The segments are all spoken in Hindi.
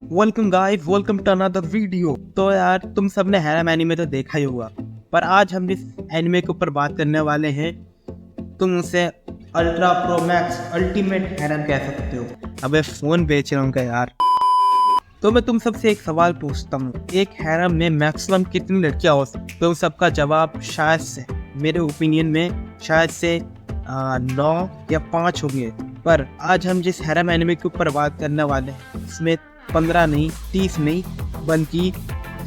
Welcome guys, welcome to another video. तो यार तुम सबने हैरम एनीमे तो देखा ही होगा, पर आज हम जिस एनीमे के ऊपर बात करने वाले हैं तुम उसे ultra pro max ultimate harem कह सकते हो। अबे फोन बेच रहा हूँ क्या यार। तो मैं तुम सबसे एक सवाल पूछता हूँ, एक हैरम में मैक्सिमम कितनी लड़कियाँ हो सकती? तो सबका जवाब शायद से, मेरे ओपिनियन में शायद से 9 या 5 होंगे। पर आज हम जिस हैरम एनीमे के ऊपर बात करने वाले हैं इसमें 15 नहीं, 30 नहीं, बल्कि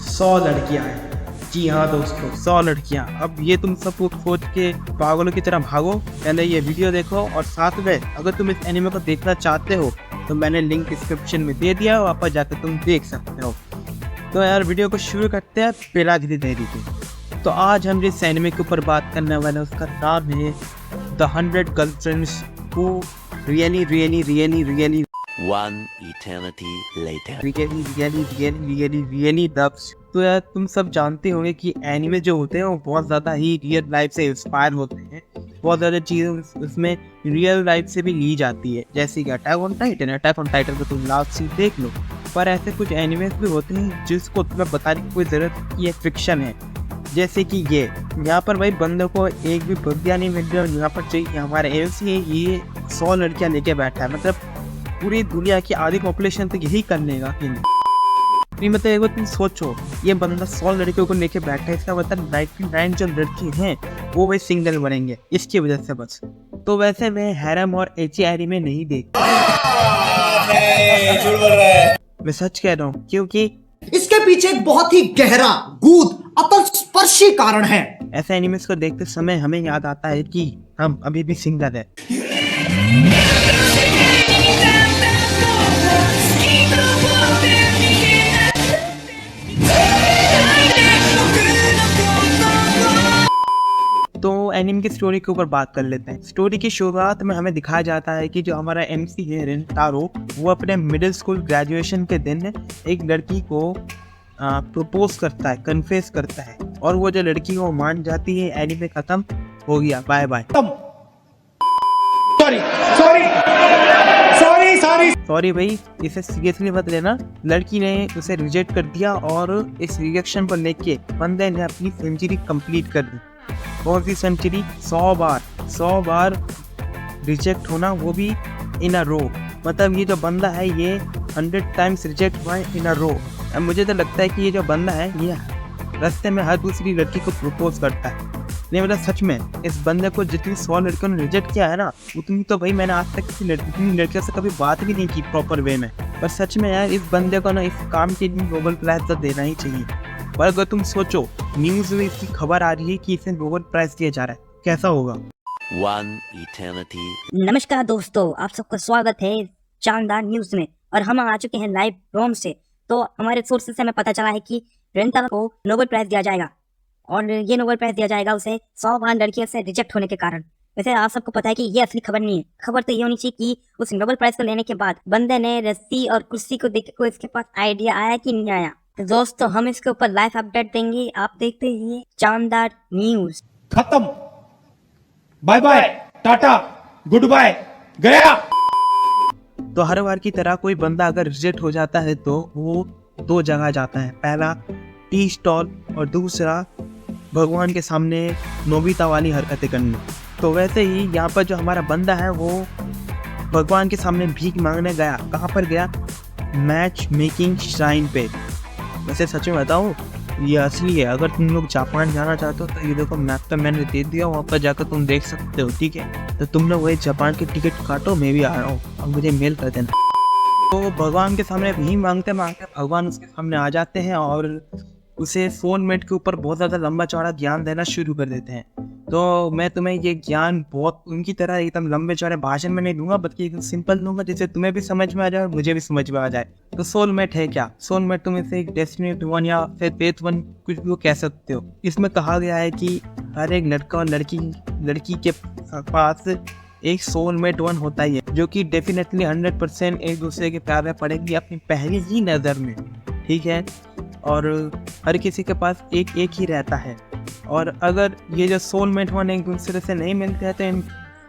100 लड़कियां हैं। जी हाँ दोस्तों, 100 लड़कियां। अब ये तुम सब सोच के पागलों की तरह भागो, पहले ये वीडियो देखो और साथ में अगर तुम इस एनीमे को देखना चाहते हो तो मैंने लिंक डिस्क्रिप्शन में दे दिया, वहाँ पर जाकर तुम देख सकते हो। तो यार वीडियो को शुरू करते हैं बिना किसी देरी के। तो आज हम जिस एनीमे के ऊपर बात करने वाले हैं उसका नाम है the 100 girlfriends who really One eternity later. Really dubs. तो यार तुम सब जानते होंगे कि एनिमे जो होते हैं वो बहुत ज़्यादा ही रियल लाइफ से इंस्पायर होते हैं। बहुत ज़्यादा चीज़ें उसमें रियल लाइफ से भी ली जाती है, जैसे कि अटैक ऑन टाइटन को तुम लास्ट सीन देख लो। पर ऐसे कुछ एनिमेस भी होते हैं जिसको तुम्हें बताने की कोई ज़रूरत नहीं, ये फिक्शन है। जैसे कि ये यहाँ पर भाई बंदों को एक भी बंदिया नहीं मिल रही, यहाँ पर चाहिए हमारे एमसी है ये 100 लड़कियाँ लेके बैठा है। मतलब पूरी दुनिया की आधी पॉपुलेशन तो यही कर लेगा। मतलब एक बार तुम सोचो, ये बंदा 100 लड़कियों को लेके बैठा है, इसका मतलब 99 जो लड़की हैं वो भाई सिंगल बनेंगे इसकी वजह से बस। तो वैसे मैं हैरम और एचआरई में नहीं देखता, मैं सच कह रहा हूँ, क्योंकि इसके पीछे एक बहुत ही गहरा, गूढ़, अतलस्पर्शी कारण है। ऐसे एनिमेस को देखते समय हमें याद आता है कि हम अभी भी सिंगल है। तो एनिमे की स्टोरी के ऊपर बात कर लेते हैं। स्टोरी की शुरुआत में हमें दिखाया जाता है कि जो हमारा एमसी है रिंटारो, वो अपने मिडिल स्कूल ग्रेजुएशन के दिन एक लड़की को प्रपोज करता है, कन्फेस करता है, और वो जो लड़की वो मान जाती है। एनिमे खत्म हो गया, बाय बाय। सॉरी भाई, इसे सीरियसली मत लेना। लड़की ने उसे रिजेक्ट कर दिया और इस रिजेक्शन को लेके बंदे ने अपनी सेंचुरी कंप्लीट कर दी। कौन सी सेंचुरी? 100 बार रिजेक्ट होना, वो भी इन अ रो। मतलब ये जो बंदा है ये 100 टाइम्स रिजेक्ट हुआ है इन अ रो। अब मुझे तो लगता है कि ये जो बंदा है ये रास्ते में हर दूसरी लड़की को प्रपोज करता है। नहीं मतलब सच में इस बंदे को जितनी 100 लड़कियों ने रिजेक्ट किया है ना, उतनी तो भाई मैंने आज तक किसी लड़कियों से कभी बात भी नहीं की प्रॉपर वे में। पर सच में यार इस बंदे को ना इस काम के लिए नोबेल प्राइज तो देना ही चाहिए। पर अगर तुम सोचो, न्यूज़ में इसकी खबर आ रही है कि इसे नोबेल प्राइज दिया जा रहा है, कैसा होगा? One eternity. नमस्कार दोस्तों, आप सबका स्वागत है शानदार न्यूज में। और हम आ चुके हैं लाइव रोम से। तो हमारे सोर्सेस से हमें पता चला है कि रेंटा को नोबेल प्राइज दिया जाएगा, और ये नोबेल प्राइज दिया जाएगा उसे 100 बार लड़कियों से रिजेक्ट होने के कारण। वैसे आप सबको पता है कि ये असली खबर नहीं है। खबर तो ये होनी चाहिए कि उस नोबेल प्राइज को लेने के बाद बंदे ने रस्सी और कुर्सी को देख को इसके पास आइडिया आया कि नहीं आया। तो दोस्तों हम इसके ऊपर लाइव अपडेट देंगे, आप देखते रहिए शानदार न्यूज। खत्म, bye bye, tata, goodbye, गया। तो हर बार की तरह कोई बंदा अगर रिजेक्ट हो जाता है तो वो 2 जगह जाता है, पहला टी स्टॉल और दूसरा भगवान के सामने नोबिता वाली हरकतें करने। तो वैसे ही यहाँ पर जो हमारा बंदा है वो भगवान के सामने भीख मांगने गया। कहाँ पर गया? मैच मेकिंग श्राइन पे। वैसे सच में बताऊँ ये असली है। अगर तुम लोग जापान जाना चाहते हो तो ये देखो मैप पे मैंने दे दिया, वहाँ पर जाकर तुम देख सकते हो, ठीक है? तो तुम लोग वही जापान की टिकट काटो, मैं भी आ रहा हूँ और मुझे मेल कर देना। तो भगवान के सामने भीख मांगते मांगते भगवान उसके सामने आ जाते हैं और उसे सोलमेट के ऊपर बहुत ज़्यादा लंबा चौड़ा ज्ञान देना शुरू कर देते हैं। तो मैं तुम्हें ये ज्ञान बहुत उनकी तरह एकदम लंबे चौड़े भाषण में नहीं दूंगा, बल्कि एकदम सिंपल दूंगा जिससे तुम्हें भी समझ में आ जाए और मुझे भी समझ में आ जाए। तो सोलमेट है क्या? सोलमेट तुम इसे एक डेस्टिनेट वन या फिर डेथ वन कुछ भी कह सकते हो। इसमें कहा गया है कि हर एक लड़का और लड़की के पास एक सोलमेट वन होता ही है, जो कि डेफिनेटली 100% एक दूसरे के प्यार में पड़ेगी अपनी पहली ही नज़र में, ठीक है? और हर किसी के पास एक ही रहता है। और अगर ये जो सोलमेट वन एक दूसरे से नहीं मिलते हैं तो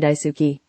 大好き。